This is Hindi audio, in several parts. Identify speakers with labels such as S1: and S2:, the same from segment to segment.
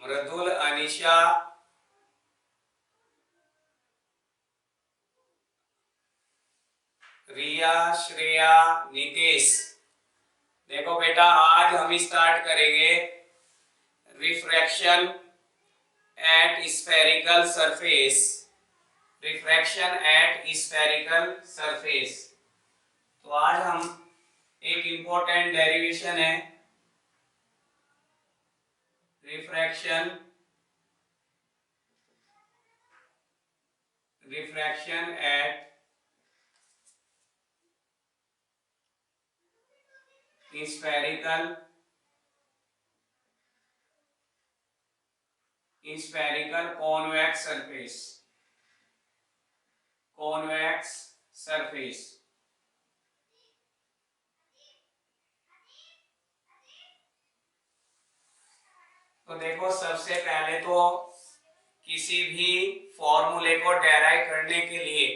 S1: मृदुल, अनिशा, रिया, श्रेया, नितेश। देखो बेटा, आज हम स्टार्ट करेंगे refraction at spherical surface. Refraction at spherical surface. तो आज हम एक इंपॉर्टेंट डेरिवेशन है refraction at spherical convex surface. तो देखो, सबसे पहले तो किसी भी फॉर्मूले को डेराइव करने के लिए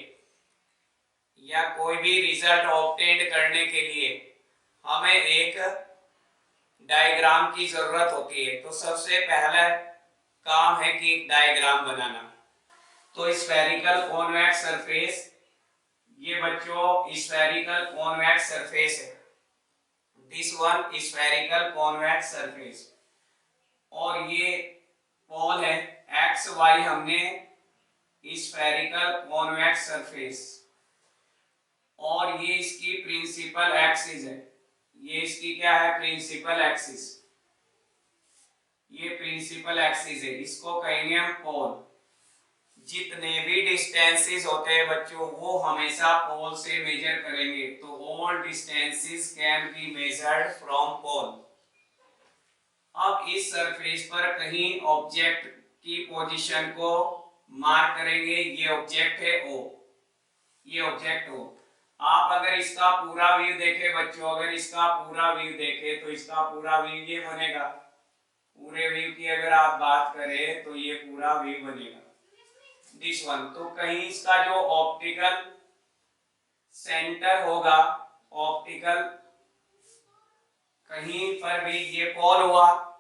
S1: या कोई भी रिजल्ट ऑब्टेन करने के लिए हमें एक डायग्राम की जरूरत होती है। तो सबसे पहला काम है कि डायग्राम बनाना। तो स्फेरिकल कॉन्वेक्स सरफेस, ये बच्चों स्फेरिकल कॉन्वेक्स सरफेस है। This one spherical convex surface. और ये पोल है एक्स वाई, हमने स्फेरिकल कॉन्वेक्स सरफेस। और ये इसकी प्रिंसिपल एक्सिस है। ये इसकी क्या है? Principal axis. ये प्रिंसिपल एक्सिस है, इसको कहेंगे हम पोल। जितने भी डिस्टेंसेस होते हैं बच्चों, वो हमेशा पोल से मेजर करेंगे। तो all distances can be measured from pole. अब इस सरफेस पर कहीं ऑब्जेक्ट की पोजीशन को मार्क करेंगे। ये ऑब्जेक्ट है ओ, ये ऑब्जेक्ट ओ। आप अगर इसका पूरा व्यू देखें बच्चों, अगर इसका पूरा व्यू देखें तो इसका पूरा व्यू ये बनेगा। पूरे व्यू की अगर आप बात करें तो ये पूरा व्यू बनेगा, दिस वन। तो कहीं इसका जो ऑप्टिकल सेंटर होगा, ऑप्टिकल कहीं पर भी ये पोल हुआ।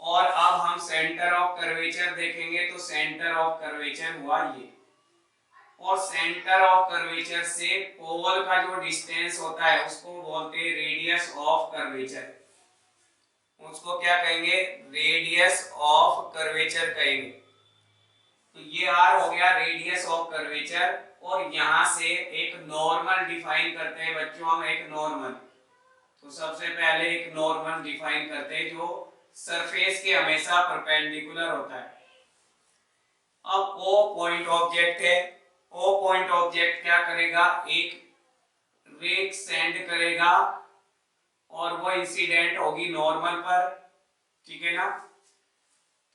S1: और अब हम सेंटर ऑफ कर्वेचर देखेंगे तो सेंटर ऑफ कर्वेचर हुआ ये। और सेंटर ऑफ कर्वेचर से पोल का जो डिस्टेंस होता है उसको बोलते हैं रेडियस ऑफ कर्वेचर। उसको क्या कहेंगे? रेडियस ऑफ कर्वेचर कहेंगे। तो ये आर हो गया रेडियस ऑफ कर्वेचर। और यहां से एक नॉर्मल डिफाइन करते हैं बच्चों हम, एक नॉर्मल। तो सबसे पहले एक नॉर्मल डिफाइन करते हैं जो सरफेस के हमेशा परपेंडिकुलर होता है। अब ओ पॉइंट ऑब्जेक्ट है। ओ पॉइंट ऑब्जेक्ट क्या करेगा? एक रे सेंड करेगा और वो इंसिडेंट होगी नॉर्मल पर, ठीक है ना।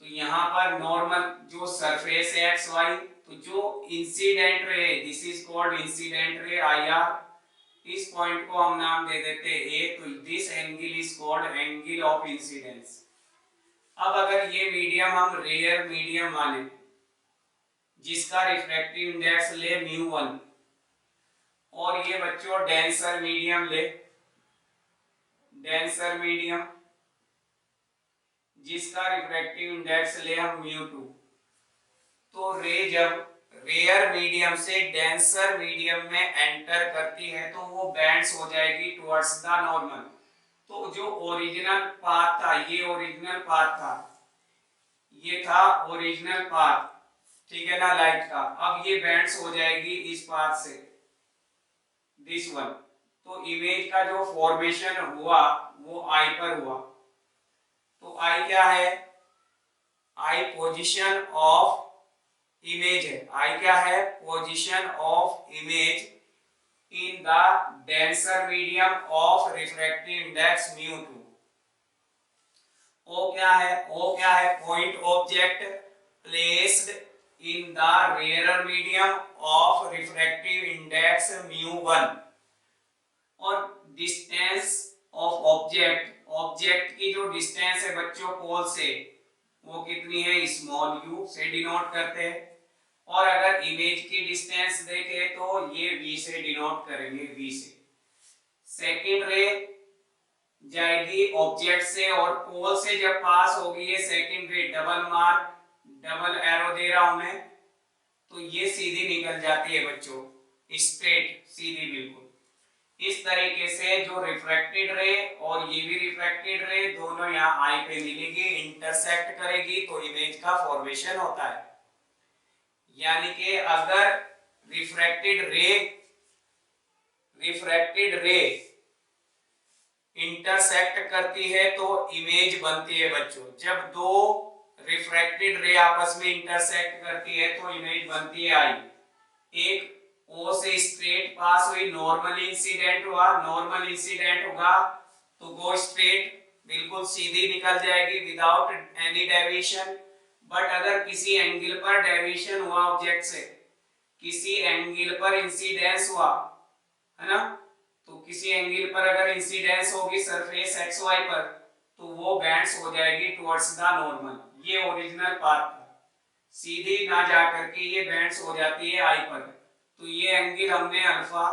S1: तो यहाँ पर नॉर्मल जो सरफेस है एक्स वाई, तो जो incident ray, this is called incident ray I R. इस पॉइंट को हम नाम दे देते हैं ए। तो this angle is called angle of incidence. अब अगर ये मीडियम हम रेयर मीडियम माने, जिसका रिफ्रैक्टिव इंडेक्स ले μ1, और ये बच्चों डेंसर मीडियम ले, डेंसर मीडियम जिसका रिफ्रैक्टिव इंडेक्स ले हम μ2। तो रे जब रेयर मीडियम से डेंसर मीडियम में एंटर करती है तो वो बेंड्स हो जाएगी टुवर्ड्स द नॉर्मल। तो जो ओरिजिनल पाथ था, ये ओरिजिनल पाथ था, ये था ओरिजिनल पाथ, ठीक है ना, लाइट का। अब ये बेंड्स हो जाएगी इस पाथ से, दिस वन। तो इमेज का जो फॉर्मेशन हुआ वो आई पर हुआ। तो आई क्या है? आई पोजीशन ऑफ इमेज है। आई क्या है? Position of image in the denser medium of refractive index μ2। O क्या है? ओ क्या है? Point object placed in the rare medium of refractive index μ1। और डिस्टेंस ऑफ ऑब्जेक्ट, ऑब्जेक्ट की जो डिस्टेंस है बच्चों पोल से, वो कितनी है? स्मॉल यू से डिनोट करते हैं। और अगर इमेज की डिस्टेंस देखे तो ये v से डिनोट करेंगे, v से। सेकेंड रे जाएगी ऑब्जेक्ट से, और पोल से जब पास होगी ये सेकंड रे, डबल मार्क डबल एरो दे रहा हूं मैं, तो ये सीधी निकल जाती है बच्चों, स्ट्रेट सीधी बिल्कुल। इस तरीके से जो रिफ्रैक्टेड रे और ये भी रिफ्रैक्टेड रे दोनों यहाँ आई पे मिलेगी, इंटरसेक्ट करेगी, तो इमेज का फॉर्मेशन होता है। यानी कि अगर रिफ्रैक्टेड रे इंटरसेक्ट करती है तो इमेज बनती है बच्चों। जब दो रिफ्रैक्टेड रे आपस में इंटरसेक्ट करती है तो इमेज बनती है आई। एक ओ से स्ट्रेट पास हुई, नॉर्मल इंसिडेंट हुआ, नॉर्मल इंसिडेंट होगा तो वो स्ट्रेट बिल्कुल सीधी निकल जाएगी विदाउट एनी डेविएशन। बट अगर किसी एंगल पर डेविएशन हुआ ऑब्जेक्ट से, किसी एंगल पर इंसिडेंस हुआ, है ना, तो किसी एंगल पर अगर इंसिडेंस होगी सरफेस एक्स वाई पर, तो वो बेंड्स हो जाएगी टुवर्ड्स द नॉर्मल। ये ओरिजिनल पाथ था, सीधी ना जा करके ये बेंड्स हो जाती है आई पर। तो ये एंगल हमने अल्फा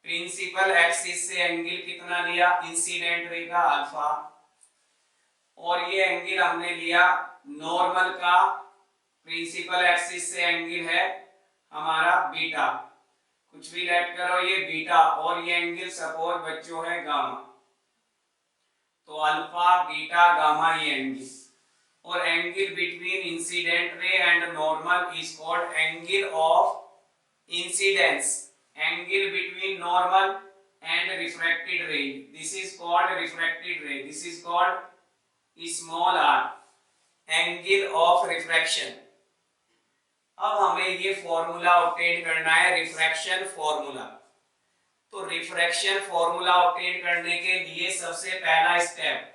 S1: प्रिंसिपल एक्सिस से एंगल कितना लिया, इंसिडेंट रे का अल्फा, और ये एंगल हमने लिया नॉर्मल का, प्रिंसिपल एक्सिस से एंगल है हमारा बीटा, कुछ भी लेट करो ये बीटा, और ये एंगल सपोज बच्चों है गामा। तो अल्फा बीटा गामा ये एंगल, और angle between incident ray and normal is called angle of incidence. Angle between normal and refracted ray, this is called refracted ray, this is called small R, angle of refraction. अब हमें ये फॉर्मूला ऑब्टेन करना है, रिफ्रैक्शन फॉर्मूला। तो रिफ्रैक्शन फॉर्मूला ऑब्टेन करने के लिए सबसे पहला स्टेप,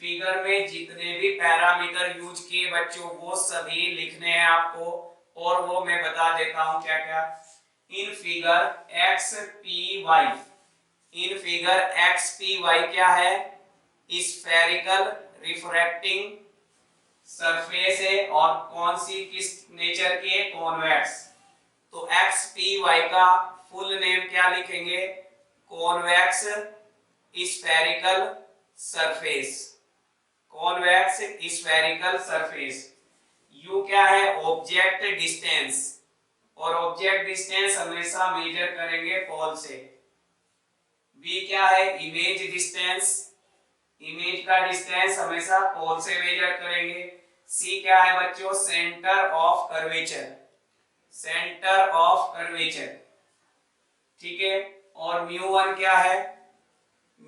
S1: फिगर में जितने भी पैरामीटर यूज किए बच्चों वो सभी लिखने हैं आपको, और वो मैं बता देता हूं क्या क्या। In figure X P Y, in figure X P Y क्या है, स्फेरिकल रिफ्रैक्टिंग सरफेस है, और कौन सी किस नेचर की है, कॉन्वेक्स। तो एक्स पी वाई का फुल नेम क्या लिखेंगे, convex spherical surface, convex spherical surface. You क्या है, ऑब्जेक्ट डिस्टेंस, और ऑब्जेक्ट डिस्टेंस हमेशा मेजर करेंगे पोल से। बी क्या है, इमेज डिस्टेंस, इमेज का डिस्टेंस हमेशा पोल से मेजर करेंगे। सी क्या है बच्चों, centre of curvature, centre of curvature, ठीक है। और म्यू वन क्या है,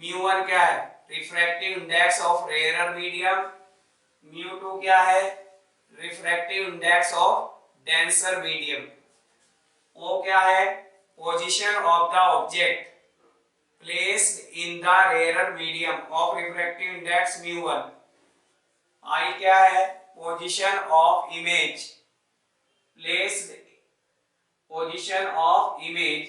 S1: म्यू वन क्या है, refractive index of rare medium. Mu two क्या है, refractive index of denser medium. O क्या है, position of the object placed in the rarer medium of refractive index mu1। I क्या है, position of image, placed position of image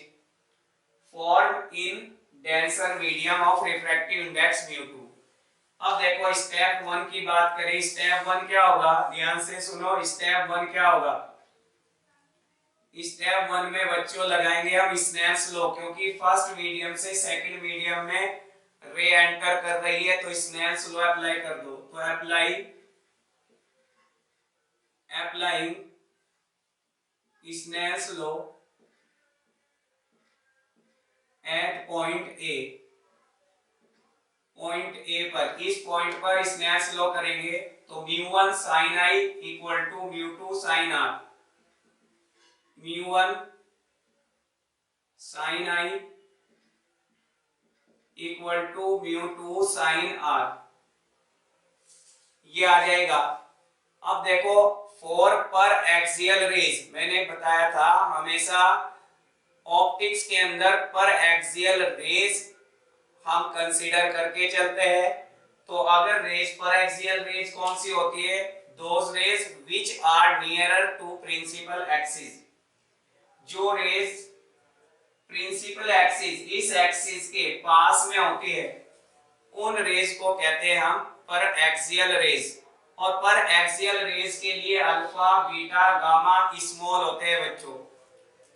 S1: formed in denser medium of refractive index mu2। अब देखो स्टेप वन की बात करें, स्टेप वन क्या होगा, ध्यान से सुनो, स्टेप वन क्या होगा। स्टेप वन में बच्चों लगाएंगे हम स्नेल्स लॉ, क्योंकि फर्स्ट मीडियम से सेकंड मीडियम में रे एंटर कर रही है, तो स्नेल्स लॉ अप्लाई कर दो। तो applying Snell's law at point A, point A पर, इस पॉइंट पर स्नेल्स लॉ करेंगे तो μ1 sin i equal to μ2 sin r, μ1 sin i equal to μ2 sin r, ये आ जाएगा। अब देखो फॉर पर एक्सियल रेज, मैंने बताया था हमेशा ऑप्टिक्स के अंदर पर एक्सियल रेज हम कंसीडर करके चलते हैं। तो अगर रेज पर एक्सियल रेज कौन सी होती है, those rays which are nearer to principal axis, जो रेज प्रिंसिपल एक्सिस, इस एक्सिस के पास में होती है, उन रेज को कहते हैं हम पर एक्सियल रेज। और पर एक्सियल रेज के लिए अल्फा बीटा गामा स्मॉल होते हैं बच्चों।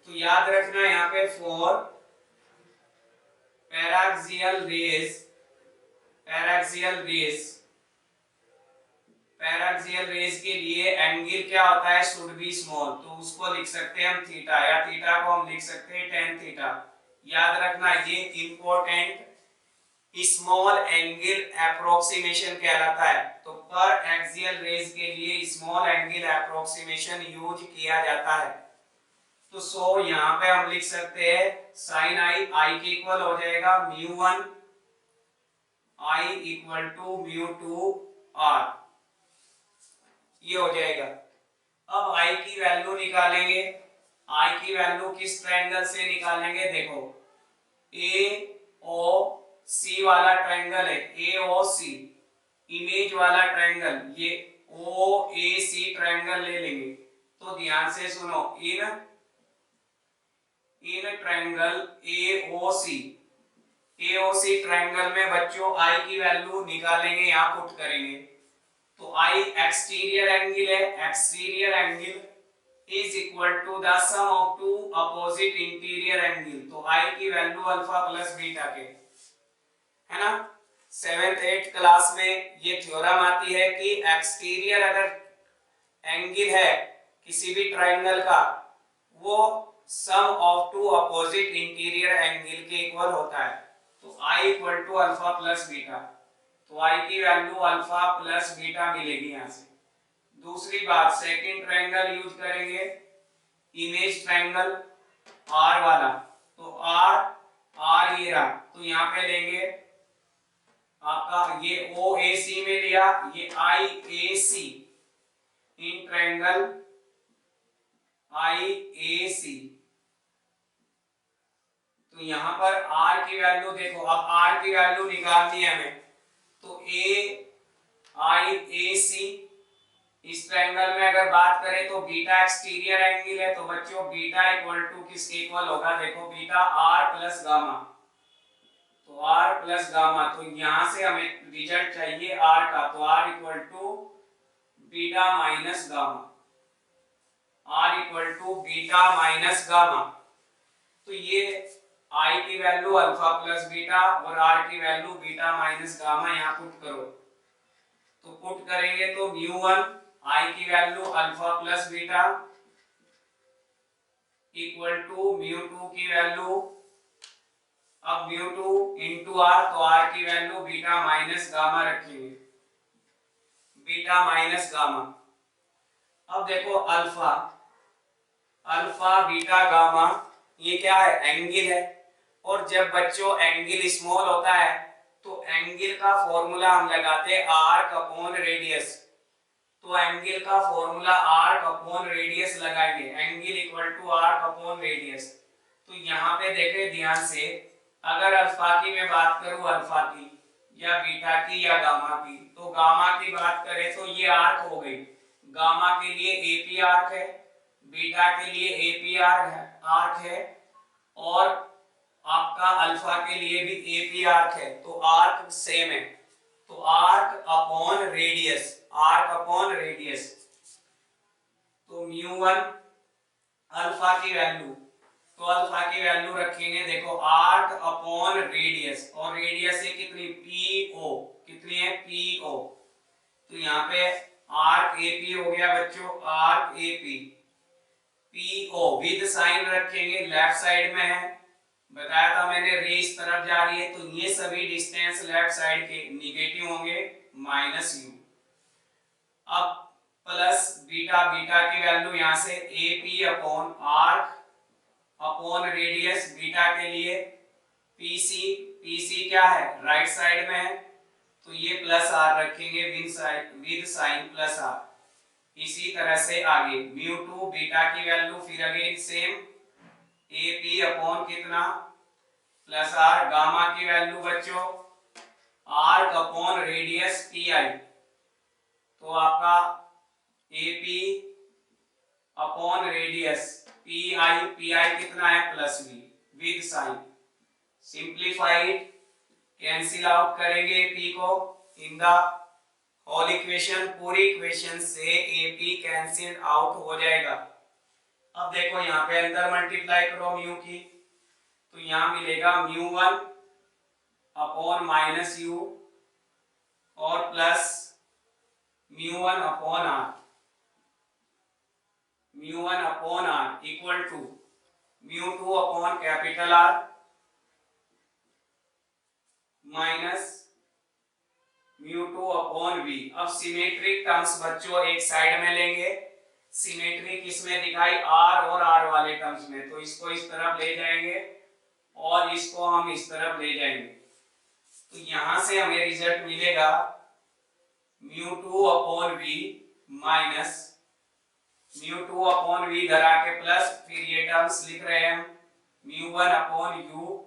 S1: तो याद रखना यहाँ पे for paraxial raise paraxial raise, paraxial raise के लिए एंगल क्या होता है, शुड बी स्मॉल, तो उसको लिख सकते हैं हम थीटा, या थीटा को हम लिख सकते हैं tan थीटा। याद रखना ये इंपॉर्टेंट स्मॉल एंगल अप्रोक्सीमेशन कहलाता है। तो पर एक्सियल रेज के लिए स्मॉल एंगल अप्रोक्सीमेशन यूज किया जाता है। तो सो यहाँ पे हम लिख सकते हैं साइन आई, आई के इक्वल हो जाएगा μ1 आई इक्वल टू μ2 r, ये हो जाएगा। अब आई की वैल्यू निकालेंगे, आई की वैल्यू किस ट्रायंगल से निकालेंगे, देखो ए ओ सी वाला ट्रायंगल है, ए ओ सी इमेज वाला ट्रायंगल, ये ओ ए सी ट्रायंगल ले लेंगे। तो ध्यान से सुनो, in triangle AOC, AOC triangle में बच्चों आई की वैल्यू निकालेंगे, यहां पुट करेंगे। तो आई एक्सटीरियर एंगल है, exterior angle is equal to the sum of two opposite interior angle. तो आई की वैल्यू अल्फा प्लस बीटा के, है ना। 7th 8th क्लास में ये थ्योरम आती है कि एक्सटीरियर अगर एंगल है किसी भी ट्रायंगल का, वो sum of two opposite interior angle के इक्वल होता है। तो I equal to alpha plus beta, तो आई की वैल्यू अल्फा प्लस बीटा मिलेगी यहां से। दूसरी बात, सेकंड ट्रायंगल यूज करेंगे, इमेज ट्रायंगल आर वाला। तो आर ये रहा, तो यहां पे लेंगे आपका ये ओ ए सी में लिया, ये आई A C in triangle I A सी। तो यहां पर r की वैल्यू देखो, अब r की वैल्यू निकालनी है हमें। तो ए आई ए सी, इस ट्रायंगल में अगर बात करें तो बीटा एक्सटीरियर एंगल है, तो बच्चों बीटा इक्वल टू किसके इक्वल होगा, देखो बीटा r प्लस गामा। तो r प्लस गामा, तो यहां से हमें रिजल्ट चाहिए r का, तो r equal to beta minus gamma, r equal to beta minus gamma. तो ये i की वैल्यू अल्फा प्लस बीटा और r की वैल्यू बीटा माइनस गामा यहाँ पुट करो। तो पुट करेंगे तो μ1 i की value alpha plus beta equal to μ2 की वैल्यू, अब μ2 इंटू r, तो r की वैल्यू बीटा माइनस गामा रखेंगे, बीटा माइनस गामा। अब देखो अल्फा, अल्फा बीटा गामा ये क्या है, एंगल है। और जब बच्चों एंगल स्मॉल होता है तो एंगल का फॉर्मूला हम लगाते हैं आर्क अपॉन रेडियस। तो एंगल का फॉर्मूला आर्क अपॉन रेडियस लगाएंगे, angle equal to arc upon radius. तो यहाँ पे देखें ध्यान से, अगर अल्फा की मैं बात करूं, अल्फा की या बीटा की या गामा की, तो गामा की बात करें तो ये आर्क हो गई, गामा के लिए एपी आर्क है, बीटा के लिए एपी आर्क है, और आपका अल्फा के लिए भी एपी आर्क है। तो आर्क सेम है, तो arc upon radius, arc upon radius. तो μ1 अल्फा की वैल्यू, तो अल्फा की वैल्यू रखेंगे, देखो आर्क अपॉन रेडियस, और रेडियस है कितनी, पीओ, कितनी है, पीओ। तो यहाँ पे आर्क एपी हो गया बच्चों, arc AP, PO with sign रखेंगे, लेफ्ट साइड में है, बताया था मैंने, रे इस तरफ जा रही है, तो ये सभी डिस्टेंस लेफ्ट साइड के निगेटिव होंगे, माइनस यू। अब प्लस बीटा, बीटा की वैल्यू यहां से AP upon arc upon radius, beta के लिए पीसी, पीसी क्या है, राइट साइड में है, तो ये प्लस आर रखेंगे विद साइन प्लस आर। इसी तरह से आगे μ2 बीटा की वैल्यू फिर अगेन सेम, एपी अपॉन कितना, प्लस आर, गामा की वैल्यू बच्चों arc upon radius P I. तो आपका AP upon radius P I कितना है, plus B with sign. Simplified, cancel out करेंगे पी को इन द होल इक्वेशन, पूरी इक्वेशन से एपी कैंसिल आउट हो जाएगा। अब देखो यहाँ पे अंदर मल्टीप्लाई करो म्यू की, तो यहाँ मिलेगा μ1 अपॉन माइनस यू और plus mu 1 upon R, mu 1 upon R equal to mu 2 upon capital R minus mu 2 upon v. अब सिमेट्रिक टर्म्स बच्चों एक साइड में लेंगे। सिमेट्री किसमें दिखाई, आर और आर वाले टर्म्स में, तो इसको इस तरफ ले जाएंगे और इसको हम इस तरफ ले जाएंगे। तो यहां से हमें रिजल्ट मिलेगा mu 2 upon we minus mu 2 upon v इधर आके प्लस, फिर ये टर्म्स लिख रहे हैं हम mu 1 upon you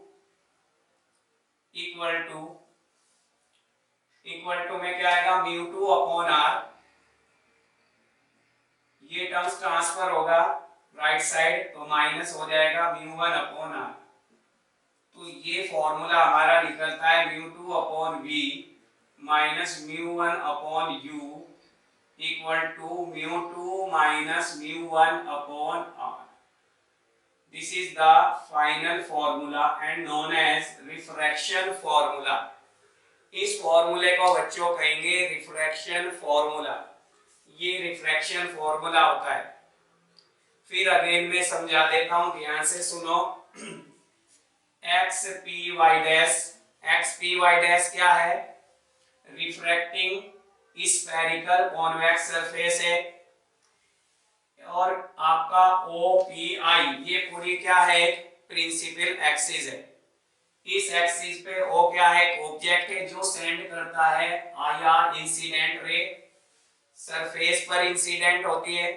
S1: equal to में क्या आएगा म्यू 2 अपॉन आर, ये टर्म्स ट्रांसफर होगा राइट साइड तो माइनस हो जाएगा म्यू 1 अपॉन आर। तो ये फॉर्मूला हमारा निकलता है mu 2 upon we minus mu 1 upon you equal to mu 2 minus mu 1 upon R. This is the final formula and known as refraction formula. इस फॉर्मूले को बच्चों कहेंगे रिफ्रैक्शन फॉर्मूला। ये रिफ्रैक्शन फॉर्मूला होता है। फिर अगेन में समझा देता हूं, ध्यान से सुनो। एक्स पी वाई डैश क्या है, रिफ्रैक्टिंग स्फेरिकल कॉन्वेक्स सरफेस है। और आपका ओ पी आई ये पूरी क्या है, प्रिंसिपल एक्सिस है। इस एक्सिस पे ओ क्या है, एक ऑब्जेक्ट है जो सेंड करता है I R incident ray, surface पर इंसिडेंट होती है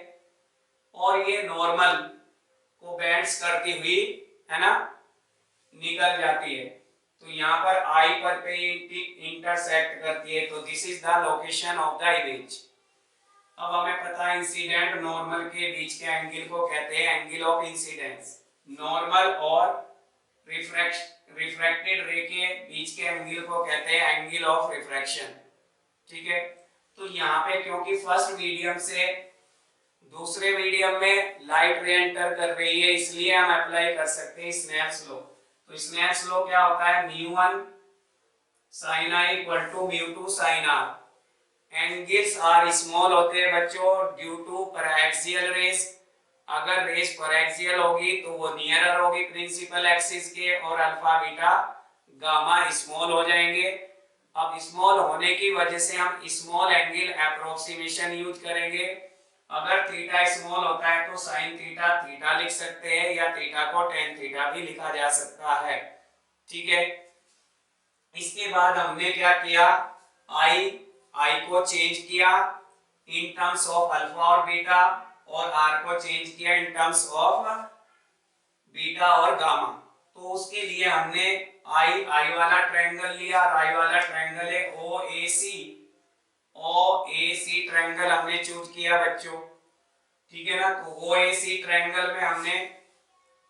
S1: और ये नॉर्मल को बेंड्स करती हुई है ना निकल जाती है। तो यहाँ पर आई पर पे इंटरसेक्ट करती है, तो this is the location of the image. अब हमें पता है इंसिडेंट नॉर्मल के बीच के एंगल को कहते हैं एंगल ऑफ इंसिडेंस। नॉर्मल और रिफ्रैक्टेड रे के बीच के एंगल को कहते हैं एंगल ऑफ रिफ्रैक्शन। ठीक है, तो यहाँ पे क्योंकि फर्स्ट मीडियम से दूसरे मीडियम में लाइट रे एंटर कर रही है, इसलिए हम अप्लाई कर सकते हैं स्नेल्स लॉ। तो स्नेल्स लॉ क्या होता है, mu 1 sin i equal to mu 2 sin r। Angles are small होते हैं बच्चों ड्यू टू परएक्सियल रेस। अगर रेस परएक्सियल होगी तो वो नियरर होगी प्रिंसिपल एक्सिस के और अल्फा बीटा गामा स्मॉल हो जाएंगे। अब स्मॉल होने की वजह से हम स्मॉल एंगल अप्रोक्सीमेशन यूज करेंगे। अगर थीटा स्मॉल होता है तो साइन थीटा थीटा लिख सकते हैं या थीटा को टेन थीटा भी लिखा जा सकता है। ठीक है, इसके बाद हमने क्या किया, आई को चेंज किया इन टर्म्स ऑफ अल्फा और बीटा और आर को चेंज किया इन टर्म्स ऑफ बीटा और गामा। तो उसके लिए हमने आई वाला ट्रायंगल लिया, आई वाला ट्रायंगल है ओ ए सी ट्रायंगल हमने चूज किया बच्चों। ठीक है ना, तो ओ ए सी ट्रायंगल में हमने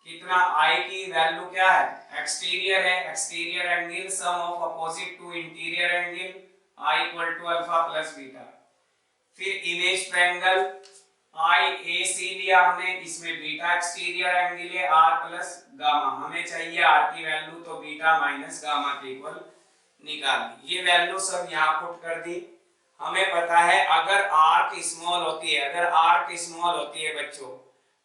S1: कितना, आई की वैल्यू क्या है, एक्सटीरियर है, exterior angle sum of opposite to interior angle i equal to alpha plus beta. फिर image triangle I A C लिया हमने, इसमें बीटा एक्सटीरियर एंगल है आर प्लस गामा, हमें चाहिए आर की वैल्यू तो बीटा माइनस गामा के इक्वल निकाल दी। ये वैल्यू सब यहाँ पुट कर दी। हमें पता है अगर आर्क स्मॉल होती है, अगर आर्क स्मॉल होती है बच्चों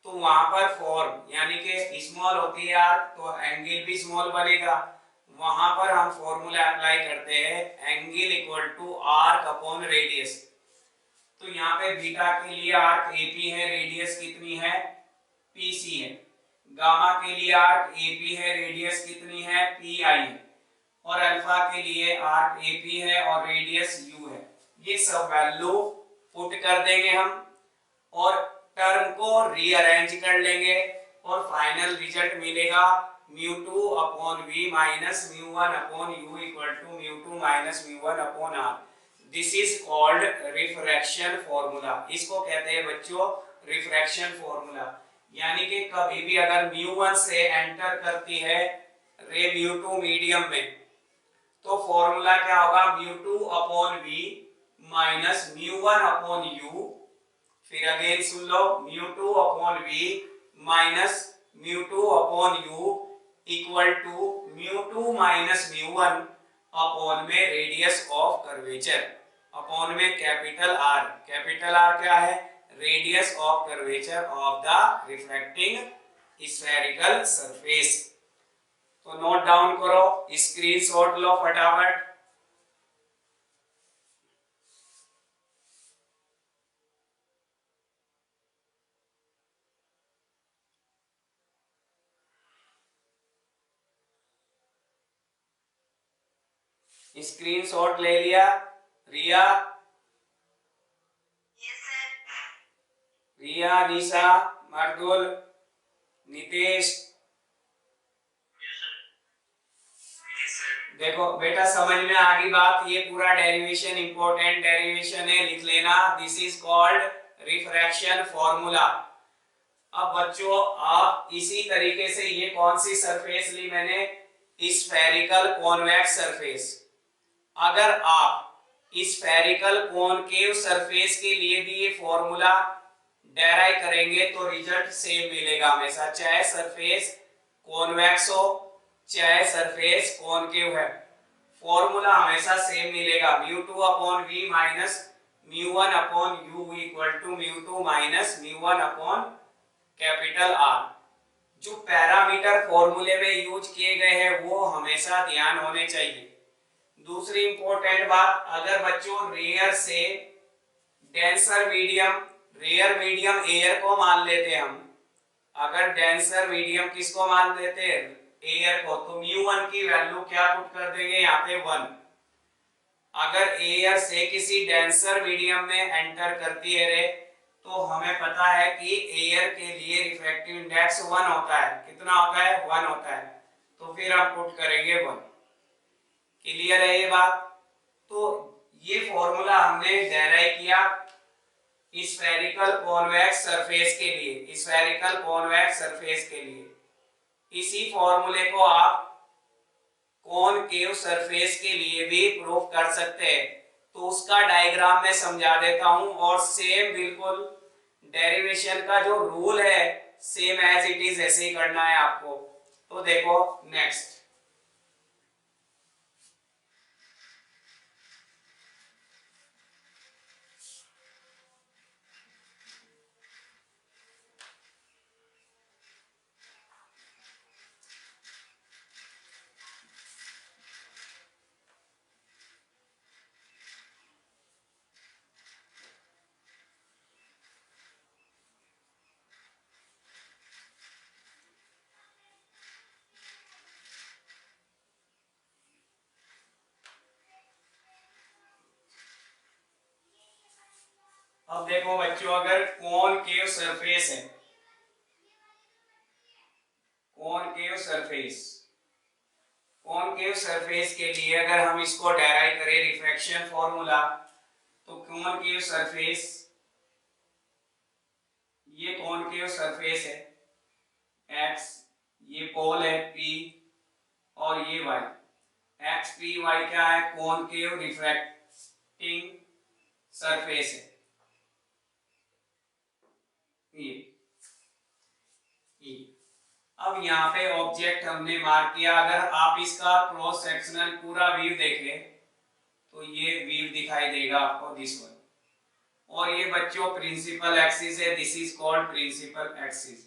S1: तो वहां पर फॉर्म यानी कि स्मॉल होती है आर्क तो एंगल भी स्मॉल बनेगा। वहां पर हम फॉर्मूला अप्लाई करते हैं angle equal to arc upon radius. तो यहाँ पे बीटा के लिए आर्क एपी है, रेडियस कितनी है पीसी है। गामा के लिए आर्क एपी है, रेडियस कितनी है पीआई है। और अल्फा के लिए आर्क एपी है और रेडियस यू है। ये सब वैल्यू पुट कर देंगे हम और टर्म को रीअरेंज कर लेंगे और फाइनल रिजल्ट मिलेगा mu 2 upon we minus mu 1 upon you equal to mu 2 minus mu 1 upon R. This is called refraction formula. इसको कहते हैं बच्चों रिफ्रैक्शन फॉर्मूला। यानी कि कभी भी अगर म्यू 1 से एंटर करती है रे म्यू 2 मीडियम में तो फॉर्मूला क्या होगा, mu 2 upon we minus mu 1 upon U. फिर अगेन सुन लो, mu 2 upon we minus mu 2 upon you equal to mu 2 minus mu 1 upon में रेडियस ऑफ कर्वेचर, अपॉन में कैपिटल आर क्या है, radius of curvature of the refracting spherical surface. तो नोट डाउन करो, स्क्रीनशॉट लो फटाफट। स्क्रीनशॉट ले लिया रिया? रिया, निशा, मर्दुल, नितेश? देखो बेटा समझ में आ गई बात, ये पूरा डेरिवेशन इंपॉर्टेंट डेरिवेशन है, लिख लेना। This is called refraction formula. अब बच्चों आप इसी तरीके से, ये कौन सी सरफेस ली मैंने, स्फेरिकल कॉन्वेक्स सरफेस। अगर आप स्फेरिकल कॉनकेव सरफेस के लिए भी ये फॉर्मूला डेराइव करेंगे तो रिजल्ट सेम मिलेगा हमेशा, चाहे सरफेस कॉन्वेक्स हो चाहे सरफेस कॉनकेव है, फॉर्मूला हमेशा सेम मिलेगा। Mu two upon we minus mu one upon you equal to mu two minus mu one upon capital R. जो पैरामीटर फॉर्मूले में यूज किए गए हैं वो हमेशा ध्यान होने चाहिए। दूसरी इंपॉर्टेंट बात, अगर बच्चों रेयर से denser medium, rare medium air को मान लेते हम, अगर डेंसर मीडियम किसको मान लेते हैं, एयर को, तो म्यू वन की वैल्यू क्या पुट कर देंगे यहाँ पे 1। अगर एयर से किसी डेंसर मीडियम में एंटर करती है रे, तो हमें पता है कि एयर के लिए रिफ्रैक्टिव इंडेक्स 1 होता है। कितना होता है, 1 होता है। तो फिर हम पुट करेंगे 1। क्लियर है ये बात? तो ये फॉर्मूला हमने डेराइव किया स्फेरिकल कॉन्वेक्स सरफेस के लिए, स्फेरिकल कॉन्वेक्स सरफेस के लिए। इसी फॉर्मूले को आप कॉनकेव सरफेस के लिए भी प्रूव कर सकते हैं। तो उसका डायग्राम मैं समझा देता हूं, और सेम बिल्कुल डेरिवेशन का जो रूल है सेम एज इट इज ऐसे ही करना है आपको। तो देखो नेक्स्ट, अब देखो बच्चों, अगर कॉनकेव सरफेस है, कॉनकेव सरफेस, कॉनकेव सरफेस के लिए अगर हम इसको डेराइव करें रिफ्रैक्शन फॉर्मूला, तो कॉनकेव सरफेस, ये कॉनकेव सरफेस है x, ये पोल है p और ये y। x p y क्या है, कॉनकेव रिफ्रैक्टिंग सरफेस है ये। अब यहाँ पे ऑब्जेक्ट हमने मार्क किया। अगर आप इसका क्रॉस सेक्शनल पूरा व्यू देखें तो ये व्यू दिखाई देगा आपको, दिस वन। और ये बच्चों प्रिंसिपल एक्सिस है, this is called principal axis.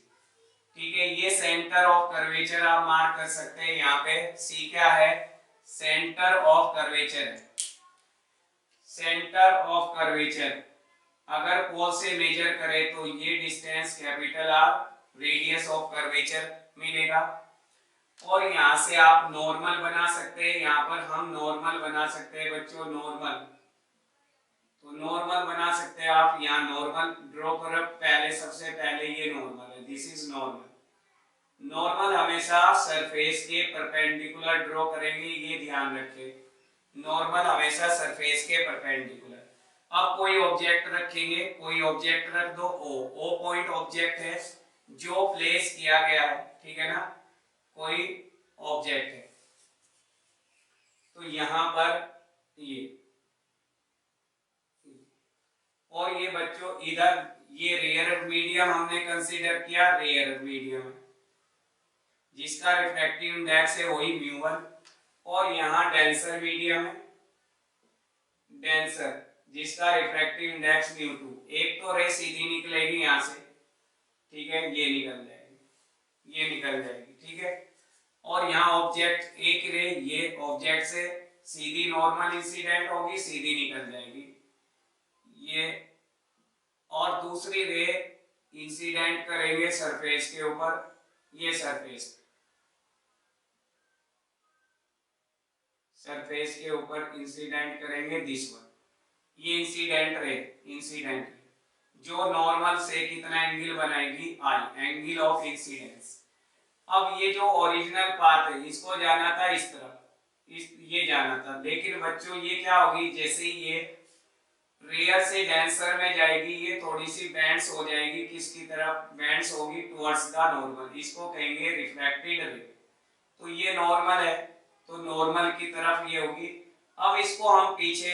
S1: ठीक है, ये सेंटर ऑफ कर्वेचर आप मार्क कर सकते हैं यहाँ पे। सी क्या है, सेंटर ऑफ कर्वेचर है, सेंटर ऑफ कर्वेचर। अगर पोल से मेजर करें तो ये distance capital R, radius of curvature मिलेगा। और यहाँ से आप नॉर्मल बना सकते हैं, यहाँ पर हम नॉर्मल बना सकते हैं बच्चों, नॉर्मल। तो नॉर्मल बना सकते हैं आप, यहाँ नॉर्मल ड्रॉ करो पहले, सबसे पहले ये नॉर्मल है, दिस इज नॉर्मल। नॉर्मल हमेशा सरफेस के परपेंडिकुलर ड्रॉ करेंगे, ये ध्यान रखें, नॉर्मल हमेशा सरफेस के परपेंडिकुलर। अब कोई ऑब्जेक्ट रखेंगे, कोई ऑब्जेक्ट रख दो, ओ पॉइंट ऑब्जेक्ट है जो प्लेस किया गया है, ठीक है ना, कोई ऑब्जेक्ट है। तो यहां पर ये, और ये बच्चों इधर ये रेयर मीडियम हमने कंसीडर किया, रेयर मीडियम जिसका रिफ्रैक्टिव इंडेक्स है वही म्यू वन। और यहाँ डेंसर मीडियम है, डेंसर जिसका रिफ्रैक्टिव इंडेक्स μ2। एक तो रे सीधी निकलेगी यहाँ से, ठीक है, ये निकल जाएगी, ये निकल जाएगी, ठीक है। और यहाँ ऑब्जेक्ट एक रे, ये ऑब्जेक्ट से सीधी नॉर्मल इंसिडेंट होगी, सीधी निकल जाएगी ये। और दूसरी रे इंसिडेंट करेंगे सरफेस के ऊपर, ये सरफेस के ऊपर इंसिडेंट करेंगे दिस वन, ये इंसिडेंट रे, इंसिडेंट रे जो नॉर्मल से कितना एंगल बनाएगी, आई, एंगल ऑफ इंसिडेंस। अब ये जो ओरिजिनल पाथ है इसको जाना था इस तरफ, ये जाना था, लेकिन बच्चों ये क्या होगी, जैसे ही ये रेयर से डेंसर में जाएगी ये थोड़ी सी बेंड्स हो जाएगी, किसकी तरफ बेंड्स होगी, टुवर्ड्स द नॉर्मल, इसको कहेंगे रिफ्लेक्टेड रे। तो ये नॉर्मल है तो नॉर्मल की तरफ ये होगी। अब इसको हम पीछे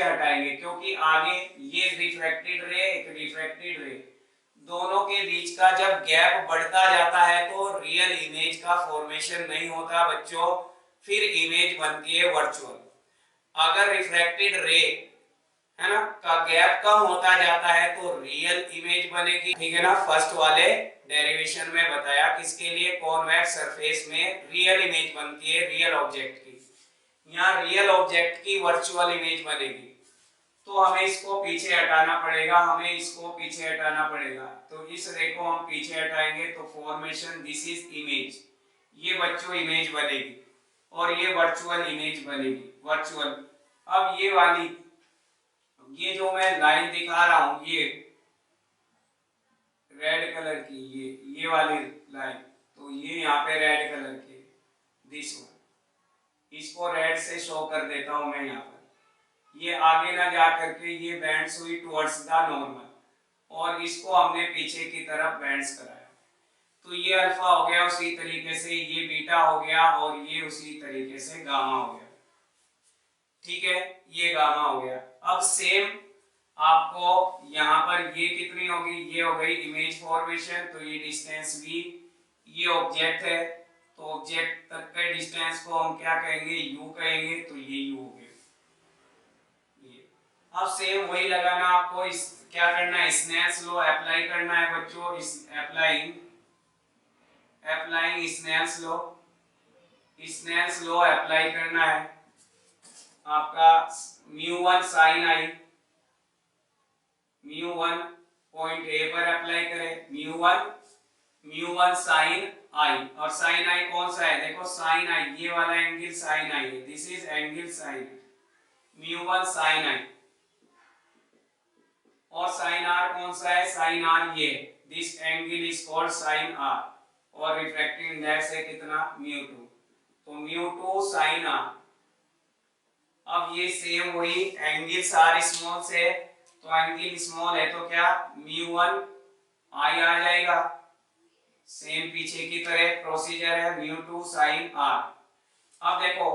S1: हटाएंगे क्योंकि आगे ये रिफ्लेक्टेड रे, एक रिफ्लेक्टेड रे, दोनों के बीच का जब गैप बढ़ता जाता है तो रियल इमेज का फॉर्मेशन नहीं होता बच्चों, फिर इमेज बनती है वर्चुअल। अगर रिफ्लेक्टेड रे है ना का गैप कम होता जाता है तो रियल इमेज बनेगी, ठीक है ना। फर्स्ट वाले डेरिवेशन में बताया किसके लिए, कॉन्वेक्स सरफेस में रियल इमेज बनती है रियल ऑब्जेक्ट की, यहाँ रियल ऑब्जेक्ट की वर्चुअल इमेज बनेगी। तो हमें इसको पीछे हटाना पड़ेगा, हमें इसको पीछे हटाना पड़ेगा। तो इस रे को हम पीछे हटाएंगे तो फॉर्मेशन दिस इज इमेज, ये बच्चों इमेज बनेगी और ये वर्चुअल इमेज बनेगी, वर्चुअल। अब ये वाली, ये जो मैं लाइन दिखा रहा हूं, ये रेड कलर की, ये वाली लाइन, तो ये यहाँ पे रेड कलर की दिस वन, इसको रेड से शो कर देता हूं मैं यहाँ पर। ये आगे ना जा करके ये बेंड्स हुई टुवर्ड्स द नॉर्मल और इसको हमने पीछे की तरफ बेंड्स कराया। तो ये अल्फा हो गया, उसी तरीके से ये बीटा हो गया और ये उसी तरीके से गामा हो गया, ठीक है, ये गामा हो गया। अब सेम आपको यहाँ पर ये कितनी होगी, ये हो गई इमेज फॉर्मेशन, तो ये डिस्टेंस v, ये ऑब्जेक्ट है तो ऑब्जेक्ट तक के डिस्टेंस को हम क्या कहेंगे, u कहेंगे, तो ये u हो गया ये। अब सेम वही लगाना आपको, इस क्या करना है, स्नेल्स लॉ अप्लाई करना है बच्चों, इस अप्लाइंग स्नेल्स लॉ अप्लाई करना है आपका। μ1 sin i, μ1 पॉइंट ए पर अप्लाई करें, μ1 sin i, और sin i कौन सा है, देखो sin i, ये वाला एंगल sin i है, this is angle sin, μ1 sin i, और sin r कौन सा है, sin r ये, this angle is called sin r, और रिफ्रैक्टिव इंडेक्स है कितना, μ2, तो μ2 sin r। अब ये सेम वही एंगल आर स्मॉल से, तो एंगल स्मॉल है तो क्या μ1 i आ जाएगा, सेम पीछे की तरह प्रोसीजर है, μ2 sin r। अब देखो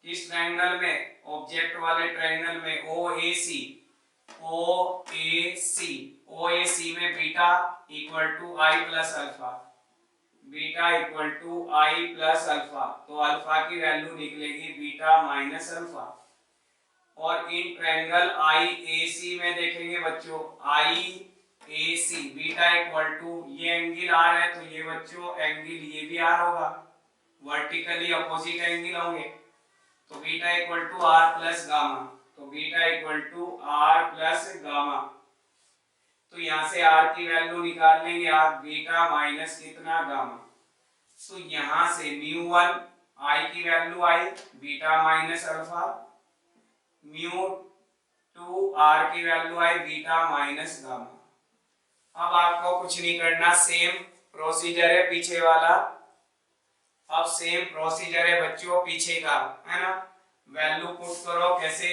S1: किस ट्रायंगल में, ऑब्जेक्ट वाले ट्रायंगल में OAC में beta equal to i plus alpha, beta equal to i plus alpha, तो अल्फा की वैल्यू निकलेगी बीटा माइनस अल्फा। और इन ट्रायंगल IAC में देखेंगे बच्चों, IAC बीटा इक्वल टू, ये एंगल आर है तो ये बच्चों एंगल ये भी आर होगा, वर्टिकली अपोजिट एंगल होंगे, तो beta equal to R plus gamma, तो beta equal to R plus gamma. तो यहाँ से आर की वैल्यू निकाल लेंगे आप, बीटा माइनस कितना गामा, तो यहाँ से μ1 आई की वैल्यू आई, बीटा माइनस अल्फा, μ2 आर की वैल्यू आई, बीटा माइनस गामा। अब आपको कुछ नहीं करना, सेम प्रोसीजर है पीछे वाला, अब सेम प्रोसीजर है बच्चों पीछे का, है ना। वैल्यू पुट करो कैसे,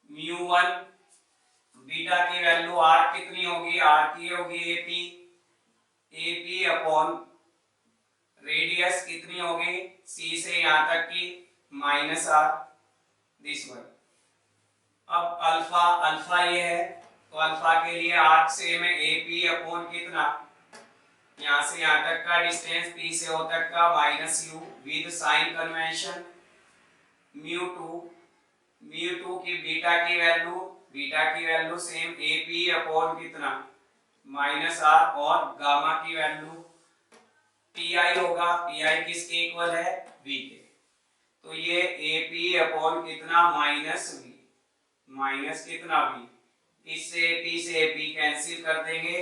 S1: μ1 बीटा की वैल्यू आर कितनी होगी, आर की होगी AP अपॉन रेडियस कितनी होगी, C से यहाँ तक की माइनस आर, दिस वन। अब अल्फा ये है तो अल्फा के लिए आर्क से में AP अपॉन कितना, यहाँ से यहाँ तक का डिस्टेंस P से O तक का minus U with sign convention mu two की बीटा की वैल्यू सेम AP अपॉन कितना माइनस R और गामा की वैल्यू PI होगा। PI किसके इक्वल है V के। तो ये AP अपॉन कितना माइनस V माइनस कितना V, इससे P से AP कैंसिल कर देंगे,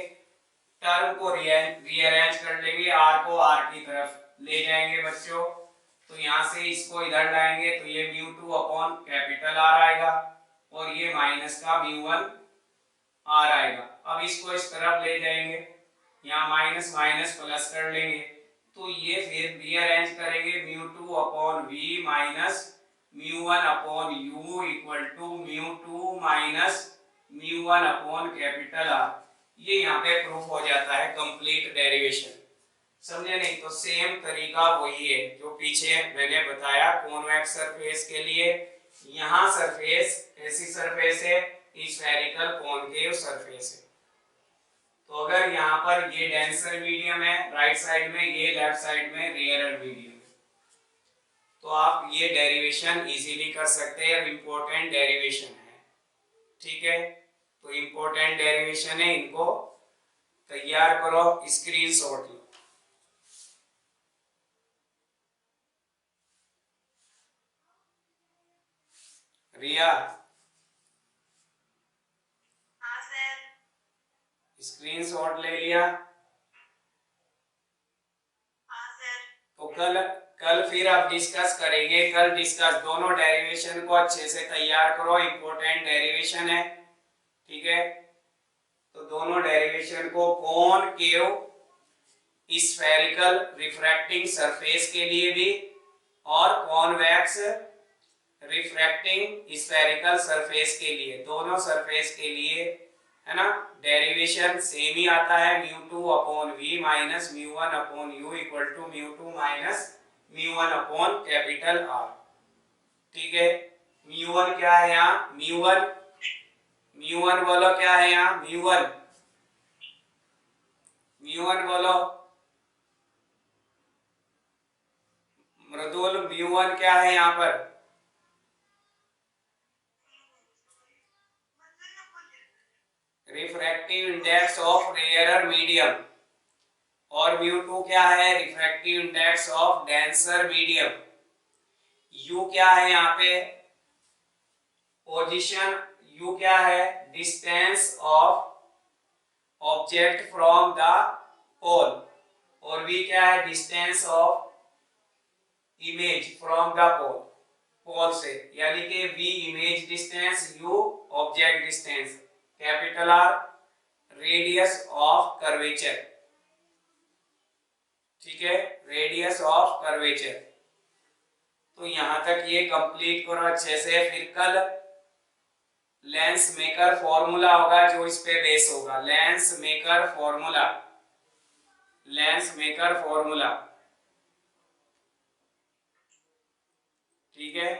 S1: टर्म को रीअरेंज कर लेंगे, R को R की तरफ ले जाएंगे बच्चों। तो यहाँ से इसको इधर लाएंगे तो ये म्यू2 अपॉन कैपिटल R आएगा और ये माइनस का म्यू1 R आएगा। अब इसको इस तरफ ले जाएंगे, यहाँ माइनस माइनस प्लस कर लेंगे तो ये फिर रीअरेंज करेंगे mu two upon V minus mu one upon U equal to mu two minus mu one upon capital R। ये यहाँ पे प्रूफ हो जाता है कंप्लीट डेरिवेशन। समझे नहीं? तो सेम तरीका वही है जो पीछे मैंने बताया कॉन्वेक्स सरफेस के लिए। यहाँ सरफेस ऐसी सरफेस है, स्फेरिकल कॉनकेव सरफेस है। तो अगर यहाँ पर ये डेंसर मीडियम है राइट साइड में, ये लेफ्ट साइड में रेयरर मीडियम है, तो आप ये डेरिवेशन इजीली कर सकते हैं। इंपॉर्टेंट डेरिवेशन है, ठीक है। तो इंपॉर्टेंट डेरिवेशन है, इनको तैयार करो, स्क्रीनशॉट लो। रिया स्क्रीनशॉट ले लिया? तो कल फिर आप डिस्कस करेंगे, कल डिस्कस दोनों डेरिवेशन को अच्छे से तैयार करो, इंपॉर्टेंट डेरिवेशन है, ठीक है। तो दोनों डेरिवेशन को कॉनकेव स्फेरिकल रिफ्रैक्टिंग सरफेस के लिए भी और कॉन्वेक्स रिफ्रैक्टिंग स्फेरिकल सरफेस के लिए, दोनों सरफेस के लिए है ना, डेरिवेशन सेम ही आता है mu two upon V minus mu one upon U equal to mu two minus mu one upon capital R, ठीक है। म्यू1 क्या है यहाँ, म्यू1 बोलो क्या है यहाँ, म्यू1 बोलो मृदुल, म्यू1 क्या है यहाँ पर, refractive index of rarer medium, और म्यू2 क्या है, refractive index of denser medium. U क्या है यहाँ पे, पोजीशन, U क्या है, distance of object from the pole, और V क्या है, distance of image from the pole से, यानी कि V image distance, U object distance, capital R radius of curvature, ठीक है, रेडियस ऑफ कर्वेचर। तो यहां तक ये कंप्लीट करो अच्छे से। फिर कल लेंस मेकर फॉर्मूला होगा जो इस पे बेस होगा, लेंस मेकर फॉर्मूला, ठीक है।